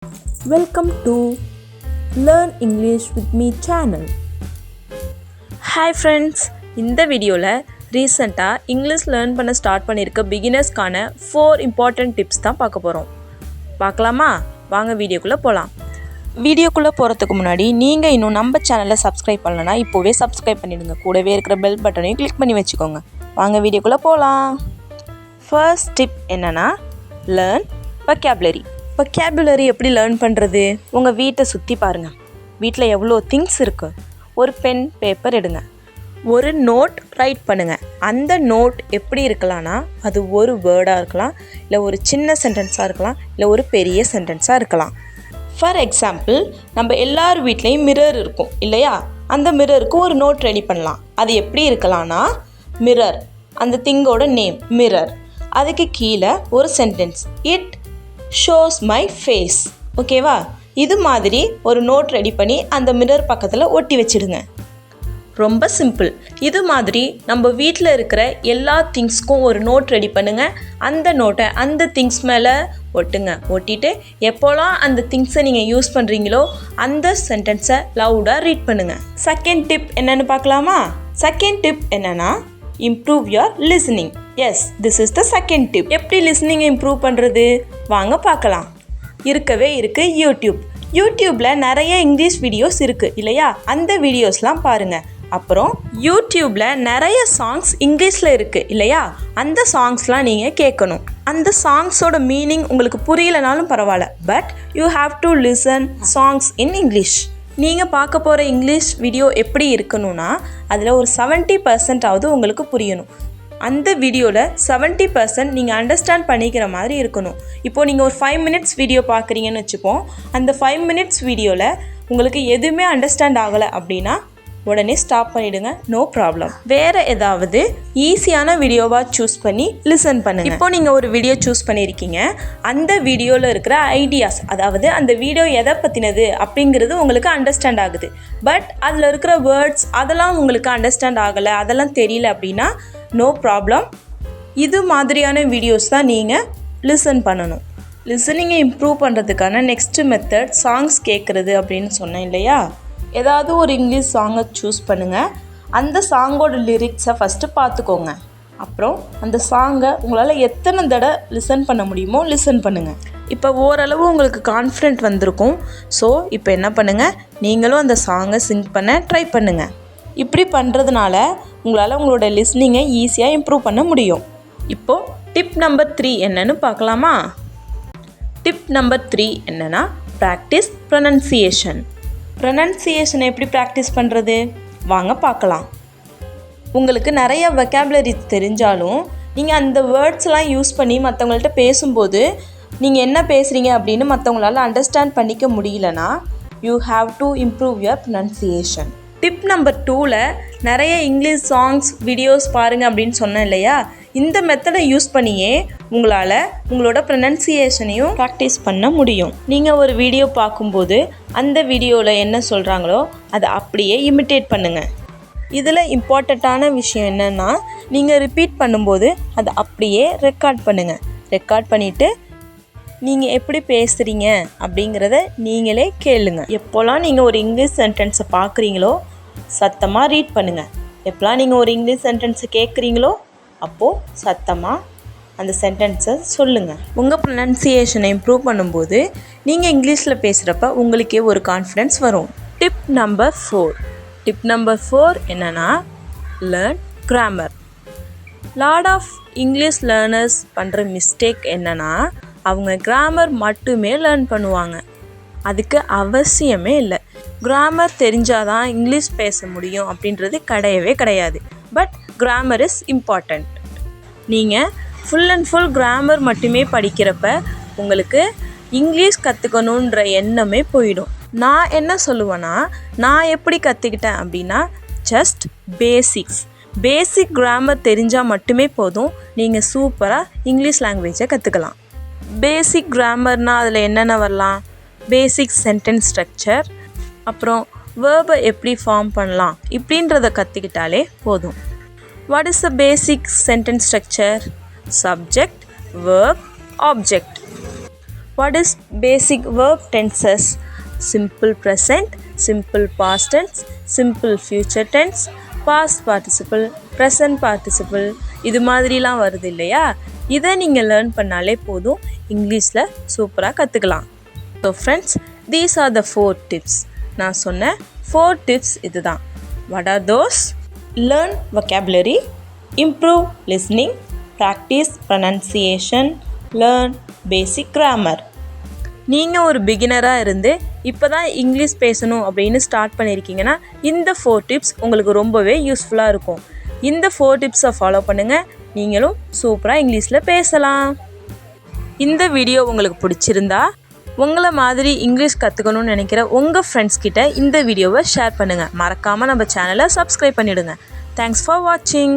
Welcome to Learn English with Me channel. Hi friends, இந்த வீடியோவில் ரீசெண்டாக இங்கிலீஷ் லேர்ன் பண்ண ஸ்டார்ட் பண்ணியிருக்க பிகினர்ஸ்க்கான 4 இம்பார்ட்டண்ட் டிப்ஸ் தான் பார்க்க போகிறோம். பார்க்கலாமா? வாங்க வீடியோக்குள்ளே போகலாம். வீடியோக்குள்ளே போகிறதுக்கு முன்னாடி நீங்கள் இன்னும் நம்ம சேனலை சப்ஸ்கிரைப் பண்ணலன்னா இப்போவே சப்ஸ்கிரைப் பண்ணிவிடுங்க. கூடவே இருக்கிற பெல் பட்டனையும் கிளிக் பண்ணி வச்சுக்கோங்க. வாங்க வீடியோக்குள்ளே போகலாம். ஃபர்ஸ்ட் டிப் என்னென்னா லேர்ன் வொக்காபுலரி. வொக்காபுலரி எப்படி லேர்ன் பண்ணுறது? உங்கள் வீட்டை சுற்றி பாருங்கள். வீட்டில் எவ்வளோ திங்ஸ் இருக்குது. ஒரு பென் பேப்பர் எடுங்க, ஒரு நோட் ரைட் பண்ணுங்கள். அந்த நோட் எப்படி இருக்கலாம்னா அது ஒரு வேர்டாக இருக்கலாம், இல்லை ஒரு சின்ன சென்டென்ஸாக இருக்கலாம், இல்லை ஒரு பெரிய சென்டென்ஸாக இருக்கலாம். ஃபார் எக்ஸாம்பிள், நம்ம எல்லார் வீட்லேயும் மிரர் இருக்கும் இல்லையா? அந்த மிரருக்கு ஒரு நோட் ரெடி பண்ணலாம். அது எப்படி இருக்கலாம்னா மிரர், அந்த திங்கோட நேம் மிரர், அதுக்கு கீழே ஒரு sentence, it shows my face. ஓகேவா? இது மாதிரி ஒரு நோட் ரெடி பண்ணி அந்த மிரர் பக்கத்தில் ஒட்டி வச்சிடுங்க. ரொம்ப சிம்பிள். இது மாதிரி நம்ம வீட்டில் இருக்கிற எல்லா திங்ஸ்க்கும் ஒரு நோட் ரெடி பண்ணுங்கள். அந்த நோட்டை அந்த திங்ஸ் மேலே ஒட்டுங்க. ஒட்டிட்டு எப்போலாம் அந்த திங்ஸை நீங்கள் யூஸ் பண்ணுறீங்களோ அந்த சென்டென்ஸை லவுடாக ரீட் பண்ணுங்கள். செகண்ட் டிப் என்னென்னு பார்க்கலாமா? செகண்ட் டிப் என்னென்னா improve your listening. Yes, this is the second tip. எப்படி லிசனிங்கை இம்ப்ரூவ் பண்ணுறது? வாங்க பார்க்கலாம். இருக்கவே இருக்குது யூடியூப்பில் நிறைய இங்கிலீஷ் வீடியோஸ் இருக்குது இல்லையா? அந்த வீடியோஸ்லாம் பாருங்கள். அப்புறம் யூடியூப்பில் நிறைய சாங்ஸ் இங்கிலீஷில் இருக்குது இல்லையா? அந்த சாங்ஸ்லாம் நீங்கள் கேட்கணும். அந்த சாங்ஸோட மீனிங் உங்களுக்கு புரியலைனாலும் பரவாயில்ல, but you have to listen songs in English. நீங்கள் பார்க்க போகிற இங்கிலீஷ் வீடியோ எப்படி இருக்கணும்னா அதில் ஒரு 70% உங்களுக்கு புரியணும். அந்த வீடியோவில் 70% நீங்கள் அண்டர்ஸ்டாண்ட் பண்ணிக்கிற மாதிரி இருக்கணும். இப்போது நீங்கள் ஒரு 5 minutes வீடியோ பார்க்குறீங்கன்னு வச்சுப்போம். அந்த 5 minutes வீடியோவில் உங்களுக்கு எதுவுமே அண்டர்ஸ்டாண்ட் ஆகலை அப்படின்னா உடனே ஸ்டாப் பண்ணிவிடுங்க. No problem. வேறு ஏதாவது ஈஸியான வீடியோவாக சூஸ் பண்ணி லிசன் பண்ணுங்கள். இப்போ நீங்கள் ஒரு வீடியோ சூஸ் பண்ணியிருக்கீங்க. அந்த வீடியோவில் இருக்கிற ஐடியாஸ், அதாவது அந்த வீடியோ எதை பற்றினது அப்படிங்கிறது உங்களுக்கு அண்டர்ஸ்டாண்ட் ஆகுது. பட் அதில் இருக்கிற வேர்ட்ஸ் அதெல்லாம் உங்களுக்கு அண்டர்ஸ்டாண்ட் ஆகலை, அதெல்லாம் தெரியல அப்படின்னா நோ ப்ராப்ளம். இது மாதிரியான வீடியோஸ் தான் நீங்கள் லிசன் பண்ணணும். லிசனிங்கை இம்ப்ரூவ் பண்ணுறதுக்கான நெக்ஸ்ட்டு மெத்தட் சாங்ஸ் கேட்குறது அப்படின்னு சொன்னேன் இல்லையா? ஏதாவது ஒரு இங்கிலீஷ் சாங்கை சூஸ் பண்ணுங்கள். அந்த சாங்கோட லிரிக்ஸை ஃபஸ்ட்டு பார்த்துக்கோங்க. அப்புறம் அந்த சாங்கை உங்களால் எத்தனை தடவை லிசன் பண்ண முடியுமோ லிசன் பண்ணுங்கள். இப்போ ஓரளவு உங்களுக்கு கான்ஃபிடென்ட் வந்திருக்கும். ஸோ இப்போ என்ன பண்ணுங்கள், நீங்களும் அந்த சாங்கை சிங் பண்ண ட்ரை பண்ணுங்கள். இப்படி பண்ணுறதுனால உங்களால் உங்களோட லிஸ்னிங்கை ஈஸியாக இம்ப்ரூவ் பண்ண முடியும். இப்போது டிப் நம்பர் 3 என்னன்னு பார்க்கலாமா? டிப் நம்பர் 3 என்னென்னா ப்ராக்டிஸ் ப்ரொனன்சியேஷன். ப்ரொனன்சியேஷனை எப்படி ப்ராக்டிஸ் பண்ணுறது? வாங்க பார்க்கலாம். உங்களுக்கு நிறைய வொக்காபுலரி தெரிஞ்சாலும் நீங்கள் அந்த வேர்ட்ஸ்லாம் யூஸ் பண்ணி மற்றவங்கள்ட்ட பேசும்போது நீங்கள் என்ன பேசுகிறீங்க அப்படின்னு மற்றவங்களால அண்டர்ஸ்டாண்ட் பண்ணிக்க முடியலனா you have to improve your pronunciation. Tip number 2ல் நிறைய இங்கிலீஷ் சாங்ஸ் வீடியோஸ் பாருங்கள் அப்படின்னு சொன்னேன் இல்லையா? இந்த மெத்தடை யூஸ் பண்ணியே உங்களால் உங்களோட ப்ரொனன்சியேஷனையும் ப்ராக்டிஸ் பண்ண முடியும். நீங்கள் ஒரு வீடியோ பார்க்கும்போது அந்த வீடியோவில் என்ன சொல்கிறாங்களோ அதை அப்படியே இமிட்டேட் பண்ணுங்கள். இதில் இம்பார்ட்டண்ட்டான விஷயம் என்னென்னா நீங்கள் ரிப்பீட் பண்ணும்போது அதை அப்படியே ரெக்கார்ட் பண்ணுங்கள். ரெக்கார்ட் பண்ணிவிட்டு நீங்கள் எப்படி பேசுகிறீங்க அப்படிங்கிறத நீங்களே கேளுங்க. எப்போல்லாம் நீங்கள் ஒரு இங்கிலீஷ் சென்டென்ஸை பார்க்குறீங்களோ சத்தமாக ரீட் பண்ணுங்கள். எப்போல்லாம் நீங்கள் ஒரு இங்கிலீஷ் சென்டென்ஸை கேட்குறீங்களோ அப்போது சத்தமாக அந்த சென்டென்ஸை சொல்லுங்கள். உங்கள் ப்ரொனன்சியேஷனை இம்ப்ரூவ் பண்ணும்போது நீங்கள் இங்கிலீஷில் பேசுகிறப்ப உங்களுக்கே ஒரு கான்ஃபிடென்ஸ் வரும். Tip number 4. டிப் நம்பர் 4 என்னென்னா learn grammar. Lot of English learners பண்ணுற மிஸ்டேக் என்னென்னா அவங்க கிராமர் மட்டுமே லேர்ன் பண்ணுவாங்க. அதுக்கு அவசியமே இல்லை. கிராமர் தெரிஞ்சாதான் இங்கிலீஷ் பேச முடியும் அப்படின்றது கிடையவே கிடையாது. But grammar is important. நீங்கள் ஃபுல் அண்ட் ஃபுல் கிராமர் மட்டுமே படிக்கிறப்ப உங்களுக்கு இங்கிலீஷ் கற்றுக்கணுன்ற எண்ணமே போயிடும். நான் என்ன சொல்லுவேன்னா, நான் எப்படி கற்றுக்கிட்டேன் அப்படின்னா ஜஸ்ட் பேசிக் கிராமர் தெரிஞ்சால் மட்டுமே போதும். நீங்கள் சூப்பராக இங்கிலீஷ் லாங்குவேஜை கற்றுக்கலாம். பேசிக் கிராமர்னால் அதில் என்னென்ன வரலாம்? பேசிக் சென்டென்ஸ் ஸ்ட்ரக்சர், அப்புறம் வேர்பை எப்படி ஃபார்ம் பண்ணலாம் இப்படின்றத கற்றுக்கிட்டாலே போதும். What is the basic sentence structure? Subject, verb, object. What is basic verb tenses? Simple present, simple past tense, simple future tense, past participle, present participle இது மாதிரிலாம் வருது இல்லையா? இதை நீங்கள் லேர்ன் பண்ணாலே போதும், இங்கிலீஷில் சூப்பராக கற்றுக்கலாம். So friends, these are the 4 tips. நான் சொன்ன 4 tips இதுதான். What are those? Learn vocabulary, improve listening, practice pronunciation, learn basic grammar. நீங்கள் ஒரு பிகினராக இருந்து இப்போ தான் இங்கிலீஷ் பேசணும் அப்படின்னு ஸ்டார்ட் பண்ணியிருக்கீங்கன்னா இந்த 4 டிப்ஸ் உங்களுக்கு ரொம்பவே யூஸ்ஃபுல்லாக இருக்கும். இந்த 4 டிப்ஸை ஃபாலோ பண்ணுங்கள், நீங்களும் சூப்பராக இங்கிலீஷில் பேசலாம். இந்த வீடியோ உங்களுக்கு பிடிச்சிருந்தா உங்களை மாதிரி இங்கிலீஷ் கற்றுக்கணும்னு நினைக்கிற உங்கள் ஃப்ரெண்ட்ஸ் கிட்ட இந்த வீடியோவை ஷேர் பண்ணுங்கள். மறக்காமல் நம்ம சேனலை சப்ஸ்கிரைப் பண்ணிவிடுங்க. தேங்க்ஸ் ஃபார் வாட்சிங்.